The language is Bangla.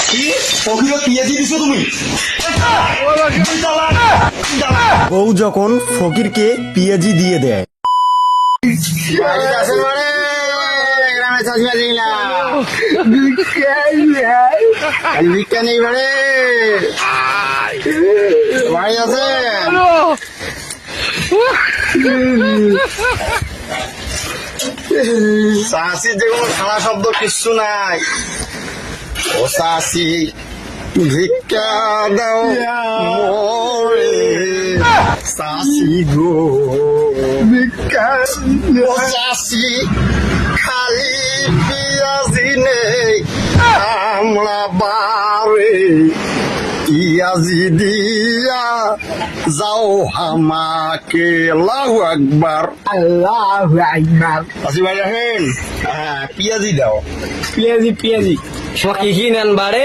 কি ফকিরকে পিয়াজি দিছো তুমি? বউ যখন ফকিরকে পিয়াজি দিয়ে দেয়। ভিক্ষা নেই বাড়ে বাড়ি আছে চাষি যে কোনো খানা শব্দ কিচ্ছু নাই। ও চাষি ভিক্ষা দাও মোরে চাষি গো ভিক্ষা ও চাষি খালি পিয়াজি নেই আমরা বারে পিয়াজি দিয়া যাও আমাকে আল্লাহু আকবার আল্লাহু আকবার। চাষি ভাই রাখেন। হ্যাঁ পিয়াজি দাও পিয়াজি পিয়াজি ফকির নেন বাড়ে।